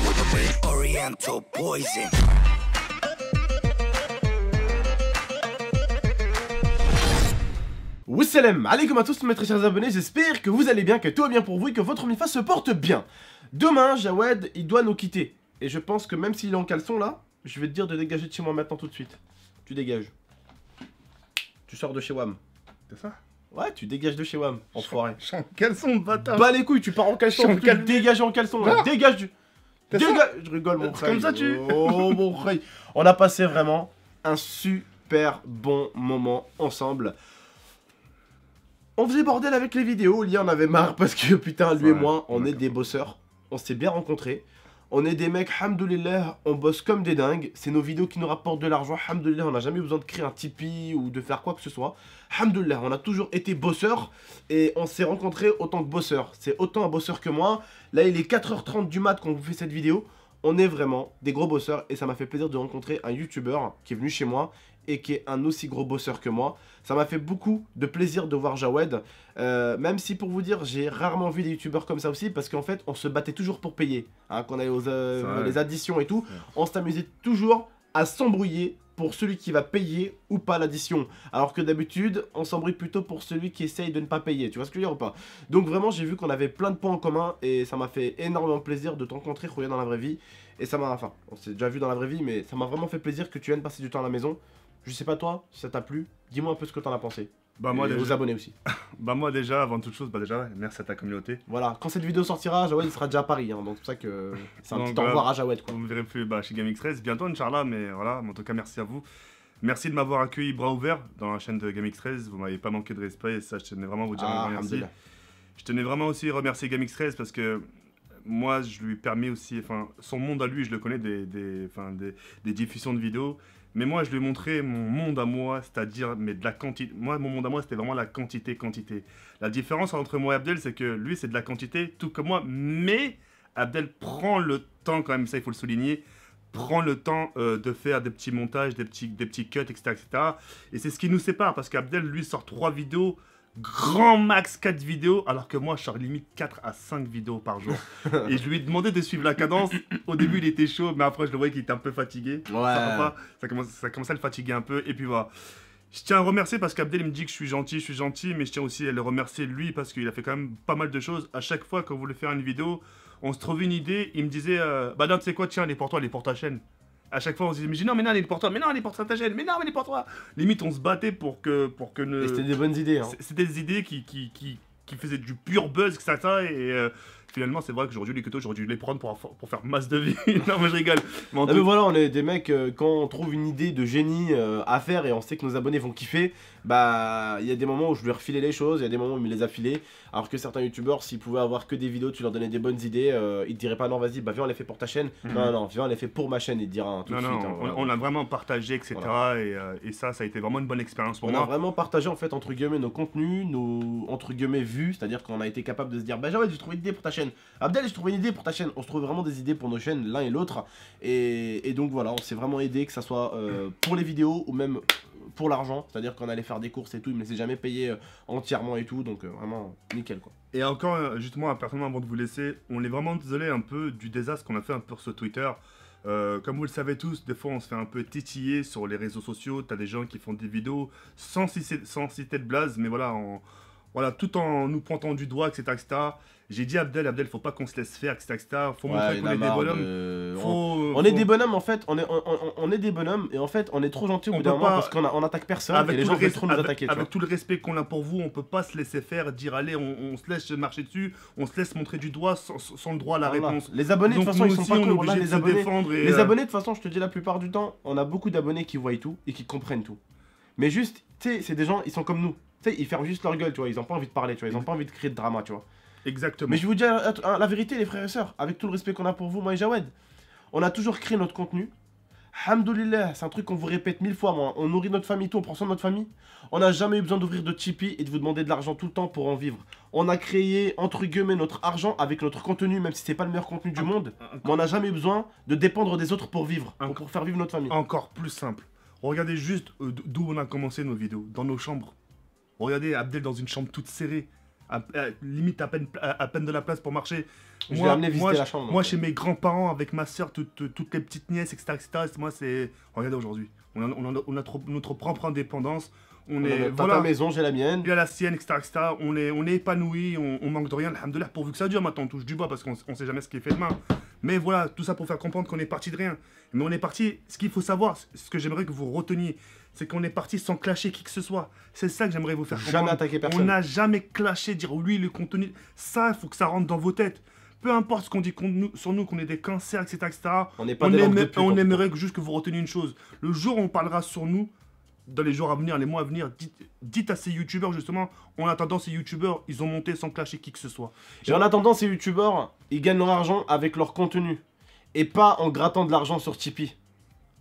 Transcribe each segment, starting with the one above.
with a red oriental poison. Wassalam alaikum à tous mes très chers abonnés, j'espère que vous allez bien, que tout va bien pour vous et que votre Mifa se porte bien. Demain, Jawed, il doit nous quitter. Et je pense que même s'il est en caleçon là, je vais te dire de dégager de chez moi maintenant tout de suite. Tu dégages. Tu sors de chez WAM. C'est ça? Ouais, tu dégages de chez WAM, enfoiré. Je suis en caleçon, bâtard. Bah les couilles, tu pars en caleçon, tu dégages en caleçon là. Dégage du... Dégage. Je rigole mon frère. Comme ça tu... Oh mon frère. On a passé vraiment un super bon moment ensemble. On faisait bordel avec les vidéos, Lia en avait marre parce que putain, lui et moi, on est des bosseurs. On s'est bien rencontrés. On est des mecs, hamdoulillah, on bosse comme des dingues. C'est nos vidéos qui nous rapportent de l'argent. Hamdoulillah, on n'a jamais besoin de créer un Tipeee ou de faire quoi que ce soit. Hamdoulillah, on a toujours été bosseurs et on s'est rencontrés autant que bosseurs. C'est autant un bosseur que moi. Là, il est 4h30 du mat quand on vous fait cette vidéo. On est vraiment des gros bosseurs et ça m'a fait plaisir de rencontrer un youtubeur qui est venu chez moi et qui est un aussi gros bosseur que moi. Ça m'a fait beaucoup de plaisir de voir Jawed, même si pour vous dire, j'ai rarement vu des youtubeurs comme ça aussi, parce qu'en fait, on se battait toujours pour payer. Hein, quand on allait aux les additions et tout, on s'amusait toujours à s'embrouiller pour celui qui va payer ou pas l'addition. Alors que d'habitude, on s'embrouille plutôt pour celui qui essaye de ne pas payer. Tu vois ce que je veux dire ou pas? Donc vraiment, j'ai vu qu'on avait plein de points en commun et ça m'a fait énormément plaisir de te rencontrer, Khouya, dans la vraie vie. Et ça m'a... Enfin, on s'est déjà vu dans la vraie vie, mais ça m'a vraiment fait plaisir que tu viennes passer du temps à la maison. Je sais pas toi, si ça t'a plu, dis-moi un peu ce que t'en as pensé. Bah moi et déjà... aux abonnés aussi. Bah moi déjà, avant toute chose, bah déjà, merci à ta communauté. Voilà, quand cette vidéo sortira, Jawed il sera déjà à Paris, hein, donc c'est pour ça que c'est un petit au revoir à Jawed quoi. Vous me verrez plus chez GameX13 bientôt, Inch'Allah, mais voilà, en tout cas merci à vous. Merci de m'avoir accueilli bras ouverts dans la chaîne de GameX13, vous m'avez pas manqué de respect et ça je tenais vraiment à vous dire un grand merci. Je tenais vraiment aussi à remercier GameX13 parce que moi je lui ai permis aussi, enfin son monde à lui je le connais des diffusions de vidéos. Mais moi, je lui ai montré mon monde à moi, c'est-à-dire mais de la quantité. Moi, mon monde à moi, c'était vraiment la quantité. La différence entre moi et Abdel, c'est que lui, c'est de la quantité, tout comme moi. Mais Abdel prend le temps, quand même, ça, il faut le souligner, prend le temps de faire des petits montages, des petits cuts, etc. Et c'est ce qui nous sépare, parce qu'Abdel, lui, sort 3 vidéos, grand max 4 vidéos, alors que moi, je sors limite 4 à 5 vidéos par jour. Et je lui ai demandé de suivre la cadence. Au début, il était chaud, mais après, je le voyais qu'il était un peu fatigué. Ouais. Ça commençait à le fatiguer un peu. Et puis voilà. Je tiens à remercier parce qu'Abdel, il me dit que je suis gentil, mais je tiens aussi à le remercier lui parce qu'il a fait quand même pas mal de choses. À chaque fois qu'on voulait faire une vidéo, on se trouvait une idée, il me disait bah non, tu sais quoi, tiens, elle est pour toi, elle est pour ta chaîne. À chaque fois, on se disait, mais non, mais non, elle est pour toi, mais non, elle est pour ta chaîne, mais non, elle est pour toi. Limite, on se battait pour que Et c'était des bonnes idées, hein. C'était des idées qui faisaient du pur buzz, etc. Et finalement, c'est vrai qu'aujourd'hui, les couteaux, j'aurais dû les prendre pour faire masse de vie. Non, mais je rigole. Mais voilà, on est des mecs, quand on trouve une idée de génie à faire et on sait que nos abonnés vont kiffer, bah, il y a des moments où je lui refilais les choses, il y a des moments où il me les a filés. Alors que certains youtubeurs, s'ils pouvaient avoir que des vidéos, tu leur donnais des bonnes idées, ils te diraient pas non, vas-y, bah viens, on les fait pour ta chaîne. Non, viens, on les fait pour ma chaîne, ils te diraient tout de suite. Voilà. On a vraiment partagé, etc. Voilà. Et ça a été vraiment une bonne expérience pour moi. On a vraiment partagé, en fait, entre guillemets, nos contenus, nos, entre guillemets, vues, c'est-à-dire qu'on a été capable de se dire, bah, ouais, j'ai trouvé une idée pour ta chaîne. Abdel, j'ai trouvé une idée pour ta chaîne. On se trouve vraiment des idées pour nos chaînes, l'un et l'autre. Et donc, voilà, on s'est vraiment aidé, que ça soit pour les vidéos ou même pour l'argent, c'est-à-dire qu'on allait faire des courses et tout, il me laissait jamais payer entièrement et tout, donc vraiment nickel quoi. Et encore, justement, personnellement, avant de vous laisser, on est vraiment désolé un peu du désastre qu'on a fait un peu sur Twitter. Comme vous le savez tous, des fois on se fait un peu titiller sur les réseaux sociaux, t'as des gens qui font des vidéos sans citer de blaze, mais voilà, voilà, tout en nous pointant du doigt, etc. J'ai dit à Abdel, faut pas qu'on se laisse faire, etc. Faut montrer qu'on est des bonhommes. On est des bonhommes en fait, on est des bonhommes et en fait on est trop gentils au bout d'un moment parce qu'on attaque personne et les gens veulent trop nous attaquer. Avec tout le respect qu'on a pour vous, on peut pas se laisser faire, dire allez, on se laisse marcher dessus, on se laisse montrer du doigt sans le droit à la réponse. Les abonnés de toute façon ils sont pas cool, les abonnés de toute façon je te dis la plupart du temps, on a beaucoup d'abonnés qui voient tout et qui comprennent tout. Mais juste, tu sais, c'est des gens, ils sont comme nous. Tu sais, ils ferment juste leur gueule, tu vois, ils ont pas envie de parler, tu vois, ils ont pas envie de créer de drama, tu vois. Exactement. Mais je vous dis la vérité, les frères et sœurs, avec tout le respect qu'on a pour vous, moi et Jawed, on a toujours créé notre contenu. Hamdoulillah, c'est un truc qu'on vous répète 1000 fois, moi. On nourrit notre famille, tout, on prend soin de notre famille. On n'a jamais eu besoin d'ouvrir de Tipeee et de vous demander de l'argent tout le temps pour en vivre. On a créé, entre guillemets, notre argent avec notre contenu, même si c'est pas le meilleur contenu du monde. Mais on n'a jamais eu besoin de dépendre des autres pour vivre, pour faire vivre notre famille. Encore plus simple. Regardez juste d'où on a commencé nos vidéos, dans nos chambres. Regardez Abdel dans une chambre toute serrée, limite à peine de la place pour marcher. Je vais amener visiter la chambre. Moi, chez mes grands-parents, avec ma soeur, toutes les petites nièces, etc. Moi, c'est... Regardez aujourd'hui, on a notre propre indépendance. T'as ta maison, j'ai la mienne. Il a la sienne, etc. On est épanoui, on manque de rien. Alhamdoulilah, pourvu que ça dure maintenant, on touche du bois parce qu'on sait jamais ce qui est fait demain. Mais voilà, tout ça pour faire comprendre qu'on est parti de rien. Mais on est parti, ce qu'il faut savoir, ce que j'aimerais que vous reteniez, c'est qu'on est parti sans clasher qui que ce soit. C'est ça que j'aimerais vous faire comprendre. Jamais attaquer personne. On n'a jamais clashé, dire oui, le contenu. Ça, il faut que ça rentre dans vos têtes. Peu importe ce qu'on dit sur nous, qu'on ait des cancers, etc. On n'est pas des langues de pute, on aimerait juste que vous reteniez une chose. Le jour où on parlera sur nous, dans les jours à venir, les mois à venir, dites à ces youtubeurs justement, en attendant ces youtubeurs, ils ont monté sans clasher qui que ce soit. Et en attendant, ces youtubeurs, ils gagnent leur argent avec leur contenu. Et pas en grattant de l'argent sur Tipeee.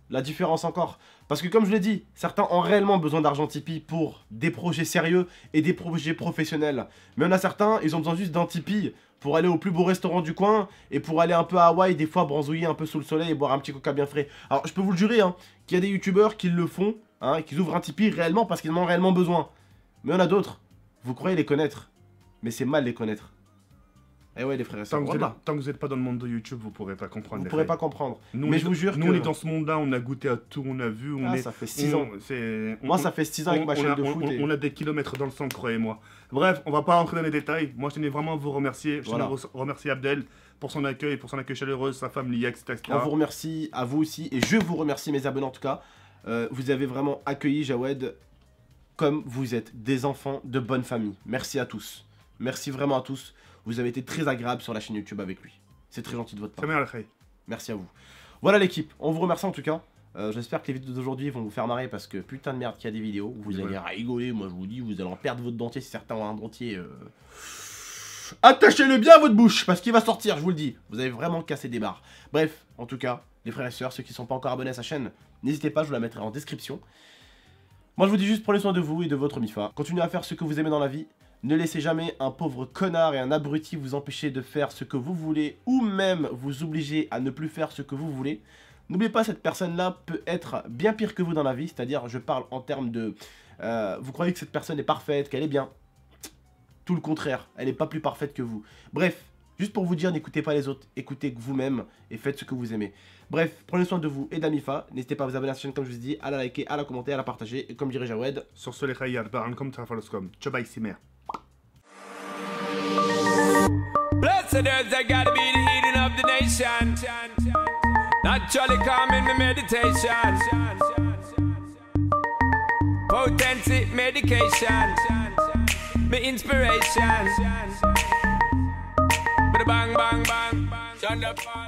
La différence encore. Parce que comme je l'ai dit, certains ont réellement besoin d'argent Tipeee pour des projets sérieux et des projets professionnels. Mais on a certains, ils ont besoin juste d'un Tipeee pour aller au plus beau restaurant du coin et pour aller un peu à Hawaï, des fois bronzouiller un peu sous le soleil et boire un petit coca bien frais. Alors je peux vous le jurer, hein, qu'il y a des youtubeurs qui le font, hein, qui ouvrent un Tipeee réellement parce qu'ils en ont réellement besoin. Mais on a d'autres, vous croyez les connaître, mais c'est mal les connaître. Eh ouais les frères et sœurs, tant que vous n'êtes pas dans le monde de YouTube, vous pourrez pas comprendre. Vous pourrez pas comprendre. Nous, mais je vous jure nous on est dans ce monde-là, on a goûté à tout, on a vu, ça fait 6 ans. Moi ça fait 6 ans avec ma chaîne de foot. On a des kilomètres dans le sang, croyez-moi. Bref, on va pas rentrer dans les détails. Moi je tenais vraiment à vous remercier. Je tenais à remercier Abdel pour son accueil chaleureux, sa femme Lia, etc. On vous remercie, à vous aussi, et je vous remercie mes abonnés en tout cas. Vous avez vraiment accueilli Jawed comme vous êtes, des enfants de bonne famille. Merci à tous. Merci vraiment à tous. Vous avez été très agréable sur la chaîne YouTube avec lui. C'est très gentil de votre part. Merci à vous. Voilà l'équipe, on vous remercie en tout cas. J'espère que les vidéos d'aujourd'hui vont vous faire marrer parce que putain de merde qu'il y a des vidéos où vous allez rigoler. Moi je vous dis, vous allez en perdre votre dentier si certains ont un dentier. Attachez-le bien à votre bouche parce qu'il va sortir, je vous le dis. Vous avez vraiment cassé des barres. Bref, en tout cas, les frères et sœurs, ceux qui ne sont pas encore abonnés à sa chaîne, n'hésitez pas, je vous la mettrai en description. Moi je vous dis juste, prenez soin de vous et de votre MIFA. Continuez à faire ce que vous aimez dans la vie. Ne laissez jamais un pauvre connard et un abruti vous empêcher de faire ce que vous voulez ou même vous obliger à ne plus faire ce que vous voulez. N'oubliez pas, cette personne-là peut être bien pire que vous dans la vie, c'est-à-dire, je parle en termes de... vous croyez que cette personne est parfaite, qu'elle est bien. Tout le contraire, elle n'est pas plus parfaite que vous. Bref, juste pour vous dire, n'écoutez pas les autres, écoutez vous-même et faites ce que vous aimez. Bref, prenez soin de vous et d'Amifa. N'hésitez pas à vous abonner à la chaîne comme je vous ai dit, à la liker, à la commenter, à la partager. Et comme dirait Jawed, sur ce les khayyar, ba'ankum tafaraskom. Tchabaï simer. Blessed earth, I gotta be the healing of the nation. Naturally calming the meditation. Potency medication. My inspiration. Bang, bang, bang, bang.